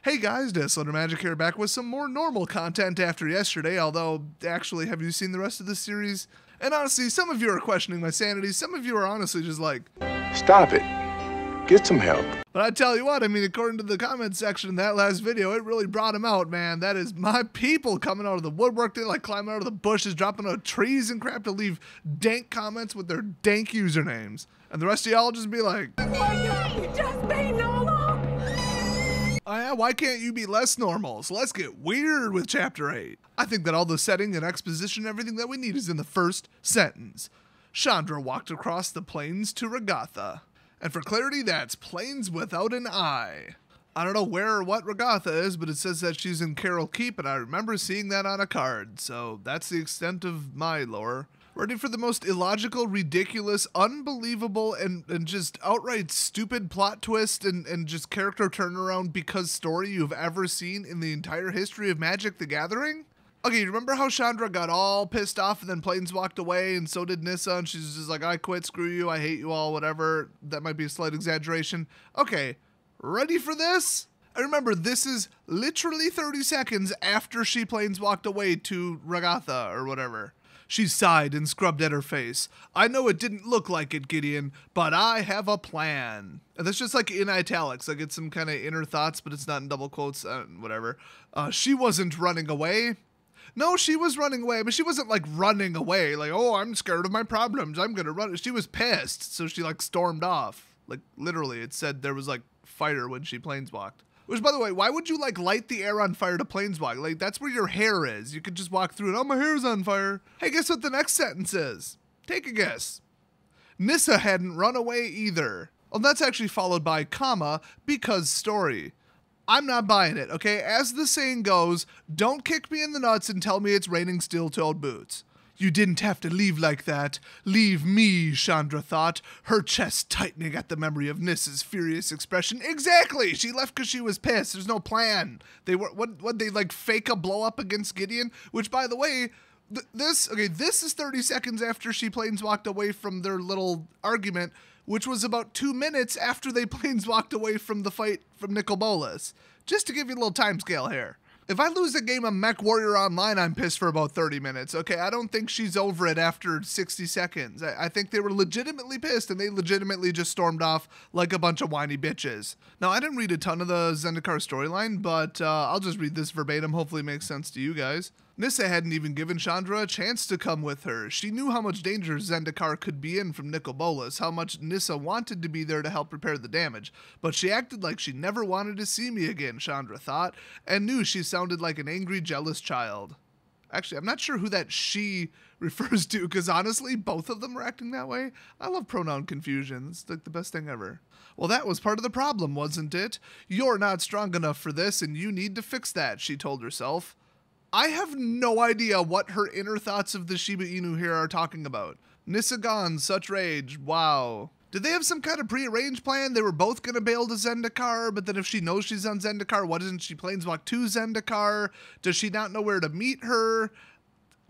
Hey guys, Desolator Magic here, back with some more normal content after yesterday, although, actually, have you seen the rest of this series? And honestly, some of you are questioning my sanity, some of you are honestly just like, stop it. Get some help. But I tell you what, I mean, according to the comment section in that last video, it really brought him out, man. That is my people coming out of the woodwork. They like climbing out of the bushes, dropping out trees and crap to leave dank comments with their dank usernames. And the rest of y'all just be like, Why can't you just be normal? oh yeah, why can't you be less normal? So let's get weird with Chapter 8. I think that all the setting and exposition and everything that we need is in the first sentence. Chandra walked across the plains to Regatha. And for clarity, that's plains without an I. I don't know where or what Regatha is, but it says that she's in Carol Keep, and I remember seeing that on a card, so that's the extent of my lore. Ready for the most illogical, ridiculous, unbelievable, and just outright stupid plot twist and just character turnaround because story you've ever seen in the entire history of Magic the Gathering? Okay, you remember how Chandra got all pissed off and then Plains walked away, and so did Nissa, and she's just like, I quit, screw you, I hate you all, whatever. That might be a slight exaggeration. Okay, ready for this? And remember, this is literally 30 seconds after she Plains walked away to Regatha or whatever. She sighed and scrubbed at her face. I know it didn't look like it, Gideon, but I have a plan. And that's just like in italics. Like it's some kind of inner thoughts, but it's not in double quotes, whatever. She wasn't running away. No, she was running away, but she wasn't like running away. Like, oh, I'm scared of my problems. I'm going to run. She was pissed. So she like stormed off. Like literally it said there was like fire when she planeswalked. Which, by the way, why would you, like, light the air on fire to planeswalk? Like, that's where your hair is. You could just walk through it. Oh, my hair's on fire. Hey, guess what the next sentence is? Take a guess. Nissa hadn't run away either. Well, that's actually followed by, comma, because story. I'm not buying it, okay? As the saying goes, don't kick me in the nuts and tell me it's raining steel-toed boots. You didn't have to leave like that. Leave me, Chandra thought, her chest tightening at the memory of Nissa's furious expression. Exactly! She left because she was pissed. There's no plan. They were, what they like fake a blow up against Gideon? Which, by the way, this is 30 seconds after she planeswalked away from their little argument, which was about 2 minutes after they planeswalked away from the fight from Nicol Bolas. Just to give you a little time scale here. If I lose a game of Mech Warrior Online, I'm pissed for about 30 minutes, okay? I don't think she's over it after 60 seconds. I think they were legitimately pissed, and they legitimately just stormed off like a bunch of whiny bitches. Now, I didn't read a ton of the Zendikar storyline, but I'll just read this verbatim. Hopefully it makes sense to you guys. Nissa hadn't even given Chandra a chance to come with her. She knew how much danger Zendikar could be in from Nicol Bolas, how much Nissa wanted to be there to help repair the damage. But she acted like she never wanted to see me again, Chandra thought, and knew she sounded like an angry, jealous child. Actually, I'm not sure who that she refers to, because honestly, both of them were acting that way. I love pronoun confusion. It's like the best thing ever. Well, that was part of the problem, wasn't it? You're not strong enough for this, and you need to fix that, she told herself. I have no idea what her inner thoughts of the Shiba Inu here are talking about. Nissa gone, such rage, wow. Did they have some kind of prearranged plan? They were both going to bail to Zendikar, but then if she knows she's on Zendikar, why doesn't she planeswalk to Zendikar? Does she not know where to meet her?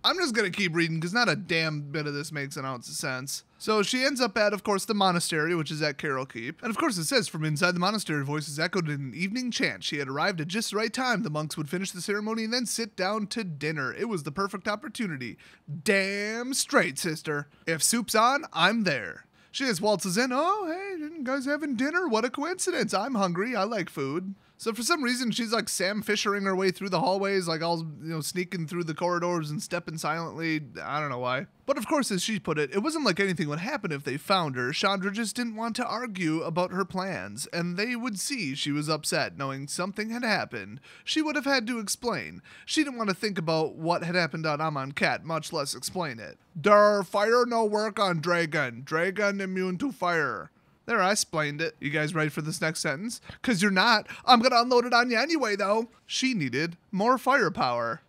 I'm just going to keep reading because not a damn bit of this makes an ounce of sense. So she ends up at, of course, the monastery, which is at Carol Keep. And of course it says, from inside the monastery, voices echoed in an evening chant. She had arrived at just the right time. The monks would finish the ceremony and then sit down to dinner. It was the perfect opportunity. Damn straight, sister. If soup's on, I'm there. She just waltzes in. Oh, hey, you guys having dinner? What a coincidence. I'm hungry. I like food. So for some reason, she's like Sam Fishering her way through the hallways, like all, sneaking through the corridors and stepping silently. I don't know why. But of course, as she put it, it wasn't like anything would happen if they found her. Chandra just didn't want to argue about her plans, and they would see she was upset knowing something had happened. She would have had to explain. She didn't want to think about what had happened on Amonkhet, much less explain it. Der fire no work on Dragon. Dragon immune to fire. There, I explained it. You guys ready for this next sentence? Because you're not. I'm going to unload it on you anyway, though. She needed more firepower.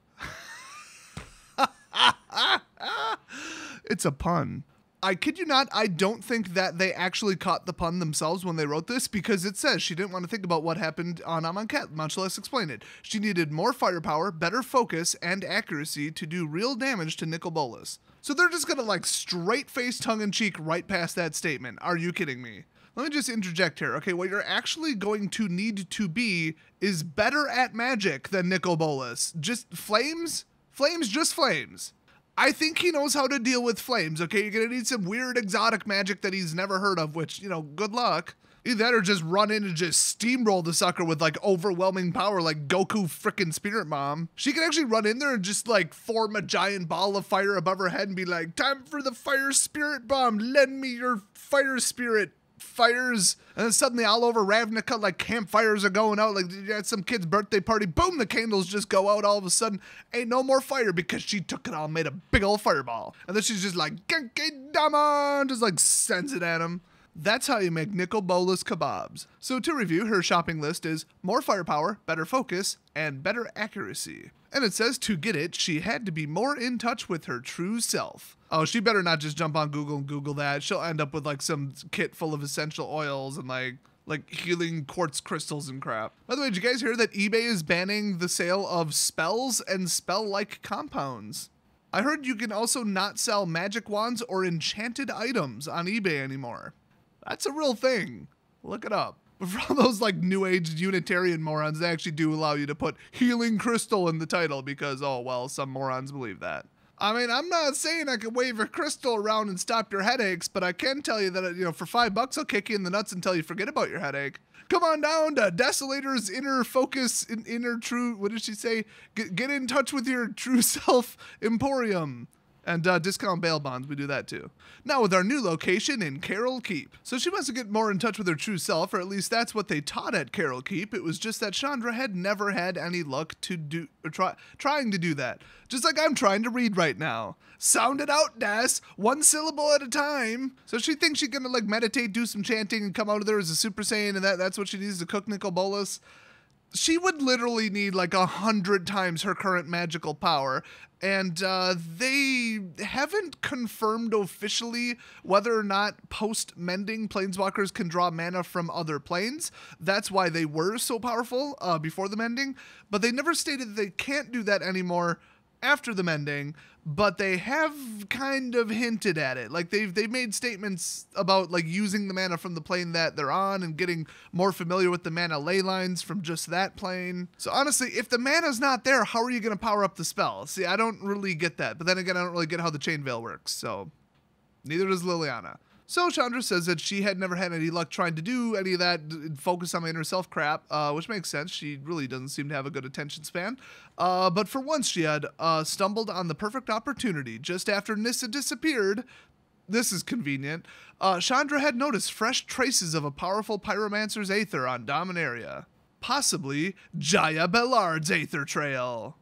It's a pun. I kid you not, I don't think that they actually caught the pun themselves when they wrote this, because it says she didn't want to think about what happened on Amonkhet, much less explain it. She needed more firepower, better focus, and accuracy to do real damage to Nicol Bolas. So they're just gonna like straight face tongue-in-cheek right past that statement. Are you kidding me? Let me just interject here. Okay, what you're actually going to need to be is better at magic than Nicol Bolas. Just flames? Flames, just flames. I think he knows how to deal with flames, okay? You're gonna need some weird exotic magic that he's never heard of, which, you know, good luck. Either that or just run in and just steamroll the sucker with like overwhelming power like Goku frickin' Spirit Bomb. She can actually run in there and just like form a giant ball of fire above her head and be like, time for the fire spirit bomb, lend me your fire spirit. Fires, and then suddenly all over Ravnica, like campfires are going out, like you had some kid's birthday party, boom, the candles just go out all of a sudden, ain't no more fire because she took it all, made a big old fireball, and then she's just like, Genki Dama, just like sends it at him. That's how you make Nicol Bolas kebabs. So to review, her shopping list is more firepower, better focus, and better accuracy. And it says to get it, she had to be more in touch with her true self. Oh, she better not just jump on Google and Google that. She'll end up with like some kit full of essential oils and like healing quartz crystals and crap. By the way, did you guys hear that eBay is banning the sale of spells and spell-like compounds? I heard you can also not sell magic wands or enchanted items on eBay anymore. That's a real thing. Look it up. But for all those like new age Unitarian morons, they actually do allow you to put healing crystal in the title because, oh, well, some morons believe that. I mean, I'm not saying I could wave a crystal around and stop your headaches, but I can tell you that, you know, for $5, I'll kick you in the nuts until you forget about your headache. Come on down to Desolator's inner focus, inner true, what did she say? Get in touch with your true self emporium. And discount bail bonds, we do that too. Now with our new location in Carol Keep. So she wants to get more in touch with her true self, or at least that's what they taught at Carol Keep. It was just that Chandra had never had any luck to do, or trying to do that. Just like I'm trying to read right now. Sound it out, Des. One syllable at a time. So she thinks she's gonna like meditate, do some chanting, and come out of there as a Super Saiyan, and that's what she needs to cook Nicol Bolas. She would literally need like 100 times her current magical power, and they haven't confirmed officially whether or not post-mending planeswalkers can draw mana from other planes. That's why they were so powerful before the mending, but they never stated that they can't do that anymore after the mending, but they have kind of hinted at it. Like they've made statements about like using the mana from the plane that they're on and getting more familiar with the mana ley lines from just that plane. So honestly, if the mana's not there, how are you going to power up the spell? See, I don't really get that. But then again, I don't really get how the chain veil works. So neither does Liliana. So Chandra says that she had never had any luck trying to do any of that focus on my inner self crap, which makes sense. She really doesn't seem to have a good attention span. But for once she had stumbled on the perfect opportunity. Just after Nissa disappeared, this is convenient, Chandra had noticed fresh traces of a powerful pyromancer's aether on Dominaria. Possibly Jaya Bellard's aether trail.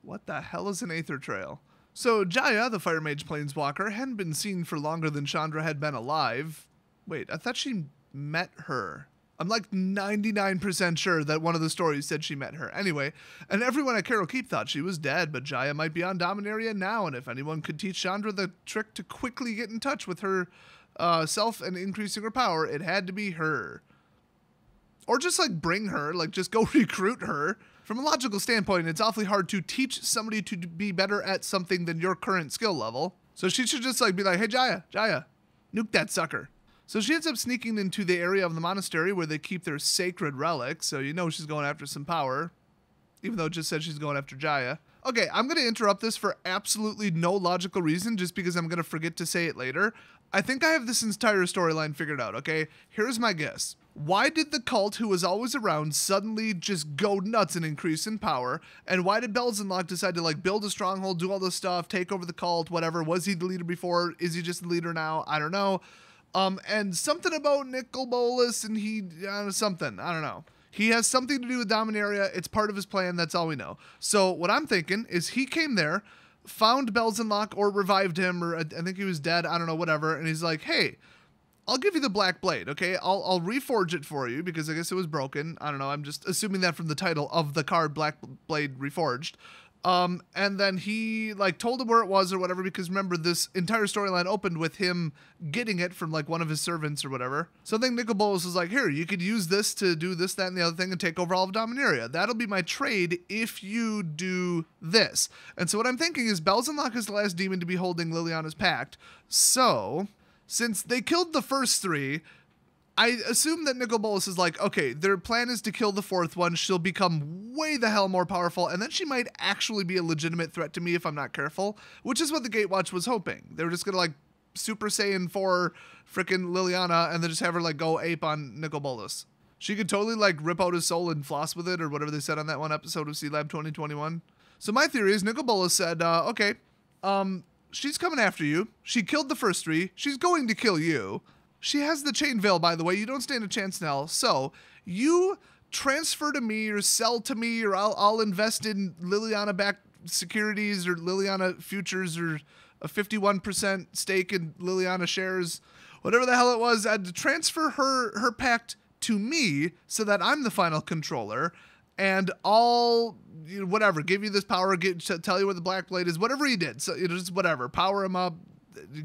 What the hell is an aether trail? So Jaya, the Fire Mage Planeswalker, hadn't been seen for longer than Chandra had been alive. Wait, I thought she met her. I'm like 99% sure that one of the stories said she met her. Anyway, and everyone at Carol Keep thought she was dead, but Jaya might be on Dominaria now, and if anyone could teach Chandra the trick to quickly get in touch with her self and increasing her power, it had to be her. Or just like bring her, like just go recruit her. From a logical standpoint, it's awfully hard to teach somebody to be better at something than your current skill level. So she should just like be like, hey Jaya, nuke that sucker. So she ends up sneaking into the area of the monastery where they keep their sacred relics. So you know she's going after some power, even though it just said she's going after Jaya. Okay, I'm going to interrupt this for absolutely no logical reason, just because I'm going to forget to say it later. I think I have this entire storyline figured out, okay? Here's my guess. Why did the cult, who was always around, suddenly just go nuts and increase in power? And why did Belzenlock decide to like build a stronghold, do all this stuff, take over the cult, whatever? Was he the leader before? Is he just the leader now? I don't know. And something about Nicol Bolas and something, I don't know. He has something to do with Dominaria. It's part of his plan. That's all we know. So what I'm thinking is he came there, found Belzenlock or revived him, or I think he was dead. I don't know, whatever. And he's like, hey, I'll give you the Black Blade, okay? I'll reforge it for you because I guess it was broken. I don't know. I'm just assuming that from the title of the card, Black Blade Reforged. And then he like told him where it was or whatever, because remember this entire storyline opened with him getting it from like one of his servants or whatever. So I think Nicol Bolas was like, here, you could use this to do this, that, and the other thing and take over all of Dominaria. That'll be my trade if you do this. And so what I'm thinking is Belzenlock is the last demon to be holding Liliana's pact. So since they killed the first three, I assume that Nicol Bolas is like, okay, their plan is to kill the fourth one. She'll become way the hell more powerful, and then she might actually be a legitimate threat to me if I'm not careful, which is what the Gatewatch was hoping. They were just gonna like Super Saiyan 4 frickin' Liliana and then just have her like go ape on Nicol Bolas. She could totally like rip out his soul and floss with it or whatever they said on that one episode of C-Lab 2021. So my theory is Nicol Bolas said, okay, she's coming after you. She killed the first three. She's going to kill you. She has the chain veil, by the way. You don't stand a chance now. So you transfer to me or sell to me or I'll invest in Liliana-backed securities or Liliana futures or a 51% stake in Liliana shares, whatever the hell it was. I had to transfer her pact to me so that I'm the final controller, and I'll, you know, whatever, give you this power, tell you where the Black Blade is, whatever he did. So just whatever, power him up,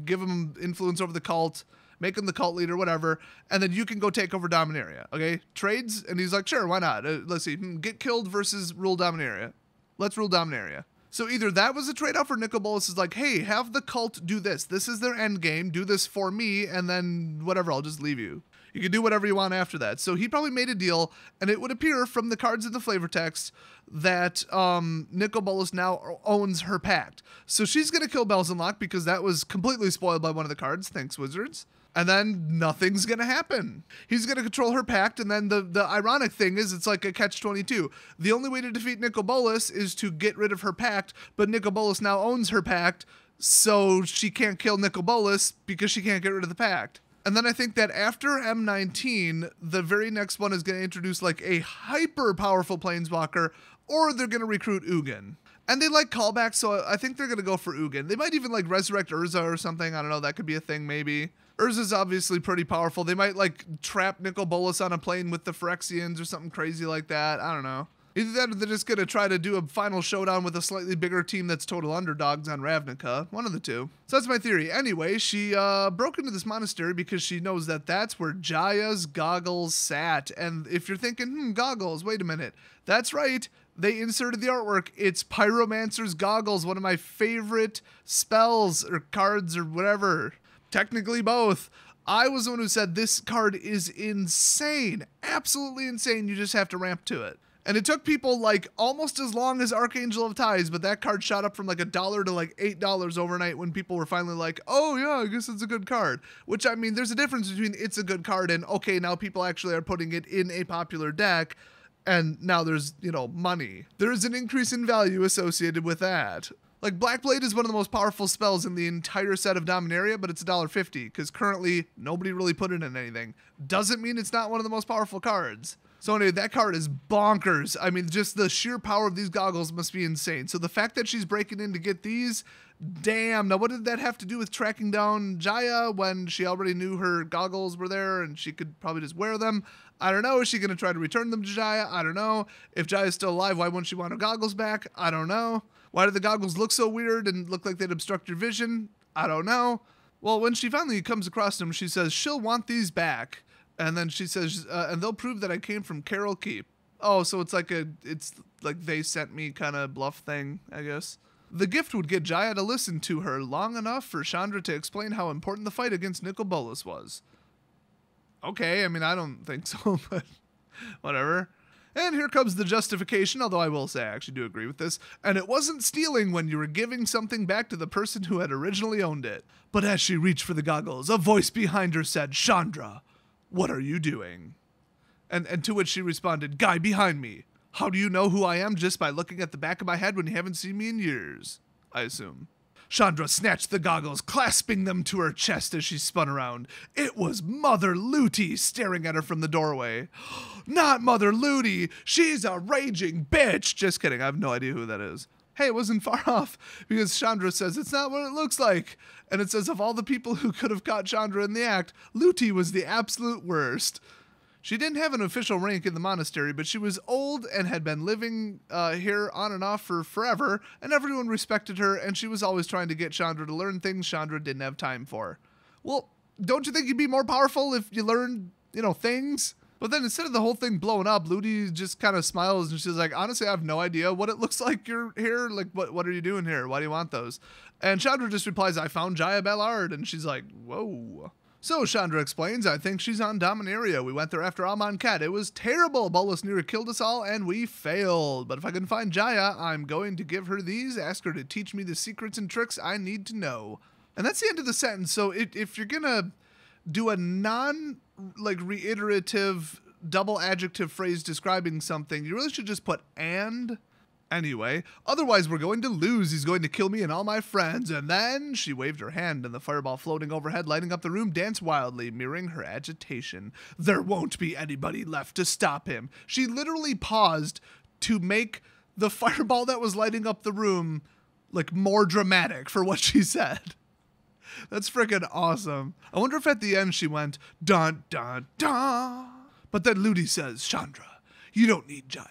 give him influence over the cult, make him the cult leader, whatever, and then you can go take over Dominaria, okay? Trades, and he's like, sure, why not? Let's see, get killed versus rule Dominaria. Let's rule Dominaria. So either that was a trade-off, or Nicol Bolas is like, hey, have the cult do this. This is their end game. Do this for me, and then whatever, I'll just leave you. You can do whatever you want after that. So he probably made a deal, and it would appear from the cards in the flavor text that Nicol Bolas now owns her pact. So she's going to kill Belzenlock because that was completely spoiled by one of the cards. Thanks, Wizards. And then nothing's going to happen. He's going to control her pact, and then the ironic thing is it's like a catch-22. The only way to defeat Nicol Bolas is to get rid of her pact, but Nicol Bolas now owns her pact, so she can't kill Nicol Bolas because she can't get rid of the pact. And then I think that after M19, the very next one is going to introduce like a hyper-powerful planeswalker, or they're going to recruit Ugin. And they like callbacks, so I think they're going to go for Ugin. They might even like resurrect Urza or something. I don't know, that could be a thing maybe. Urza's obviously pretty powerful. They might like trap Nicol Bolas on a plane with the Phyrexians or something crazy like that. I don't know. Either that or they're just going to try to do a final showdown with a slightly bigger team that's total underdogs on Ravnica. One of the two. So that's my theory. Anyway, she broke into this monastery because she knows that that's where Jaya's goggles sat. And if you're thinking, goggles, wait a minute. That's right. They inserted the artwork. It's Pyromancer's goggles, one of my favorite spells or cards or whatever. Technically both. I was the one who said this card is insane. Absolutely insane. You just have to ramp to it. And it took people like almost as long as Archangel of Ties, but that card shot up from like $1 to like $8 overnight when people were finally like, oh yeah, I guess it's a good card. Which, I mean, there's a difference between it's a good card and, okay, now people actually are putting it in a popular deck, and now there's, you know, money. There is an increase in value associated with that. Like, Black Blade is one of the most powerful spells in the entire set of Dominaria, but it's $1.50, because currently nobody really put it in anything. Doesn't mean it's not one of the most powerful cards. So anyway, that card is bonkers. I mean, just the sheer power of these goggles must be insane. So the fact that she's breaking in to get these, damn. Now, what did that have to do with tracking down Jaya when she already knew her goggles were there and she could probably just wear them? I don't know. Is she going to try to return them to Jaya? I don't know. If Jaya's still alive, why wouldn't she want her goggles back? I don't know. Why do the goggles look so weird and look like they'd obstruct your vision? I don't know. Well, when she finally comes across them, she says she'll want these back. And then she says, and they'll prove that I came from Carol Keep. Oh, so it's like they sent me kind of bluff thing, I guess. The gift would get Jaya to listen to her long enough for Chandra to explain how important the fight against Nicol Bolas was. Okay, I mean, I don't think so, but whatever. And here comes the justification, although I will say I actually do agree with this. And it wasn't stealing when you were giving something back to the person who had originally owned it. But as she reached for the goggles, a voice behind her said, Chandra, what are you doing? And to which she responded, guy behind me. How do you know who I am just by looking at the back of my head when you haven't seen me in years? I assume. Chandra snatched the goggles, clasping them to her chest as she spun around. It was Mother Looty staring at her from the doorway. Not Mother Looty! She's a raging bitch! Just kidding, I have no idea who that is. Hey, it wasn't far off, because Chandra says it's not what it looks like. And it says of all the people who could have caught Chandra in the act, Looty was the absolute worst. She didn't have an official rank in the monastery, but she was old and had been living here on and off for forever, and everyone respected her, and she was always trying to get Chandra to learn things Chandra didn't have time for. Well, don't you think you'd be more powerful if you learned, things? But then instead of the whole thing blowing up, Looty just kind of smiles and she's like, honestly, I have no idea what it looks like you're here. Like, what are you doing here? Why do you want those? And Chandra just replies, I found Jaya Ballard. And she's like, whoa. So Chandra explains, I think she's on Dominaria. We went there after Amonkhet. It was terrible. Bolas nearly killed us all, and we failed. But if I can find Jaya, I'm going to give her these, ask her to teach me the secrets and tricks I need to know. And that's the end of the sentence. So if you're going to do a reiterative double adjective phrase describing something, you really should just put and. Anyway, otherwise we're going to lose. He's going to kill me and all my friends. And then she waved her hand and the fireball floating overhead, lighting up the room, danced wildly, mirroring her agitation. There won't be anybody left to stop him. She literally paused to make the fireball that was lighting up the room more dramatic for what she said. That's freaking awesome. I wonder if at the end she went, dun, dun, dun. But then Ludi says, Chandra, you don't need Jaya.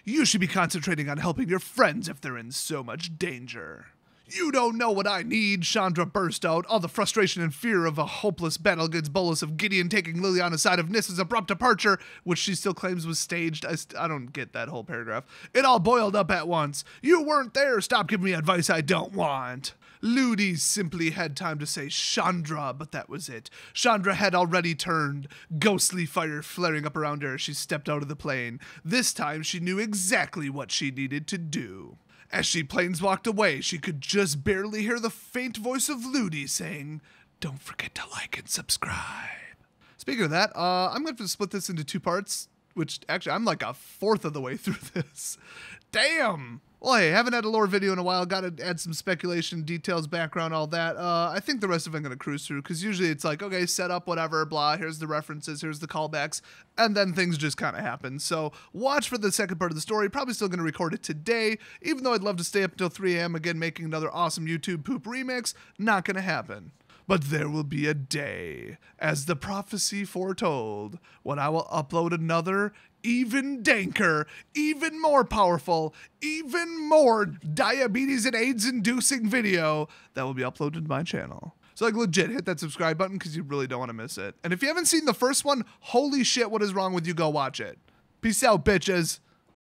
You should be concentrating on helping your friends if they're in so much danger. You don't know what I need, Chandra burst out, all the frustration and fear of a hopeless battle against Bolas, of Gideon taking Liliana's side, of Nissa's abrupt departure, which she still claims was staged. I don't get that whole paragraph. It all boiled up at once. You weren't there. Stop giving me advice I don't want. Ludi simply had time to say Chandra, but that was it. Chandra had already turned, ghostly fire flaring up around her as she stepped out of the plane. This time she knew exactly what she needed to do. As she planeswalked away, she could just barely hear the faint voice of Ludi saying, don't forget to like and subscribe. Speaking of that, I'm going to split this into 2 parts, which actually I'm like a fourth of the way through this. Damn! Well, hey, haven't had a lore video in a while. Got to add some speculation, details, background, all that. I think the rest of it I'm going to cruise through, because usually it's like, okay, set up, whatever, blah, here's the references, here's the callbacks, and then things just kind of happen. So watch for the second part of the story. Probably still going to record it today, even though I'd love to stay up until 3 a.m. again making another awesome YouTube poop remix. Not going to happen. But there will be a day, as the prophecy foretold, when I will upload another even danker, even more powerful, even more diabetes and AIDS inducing video that will be uploaded to my channel. So legit, hit that subscribe button because you really don't want to miss it. And if you haven't seen the first one, holy shit, what is wrong with you? Go watch it. Peace out, bitches.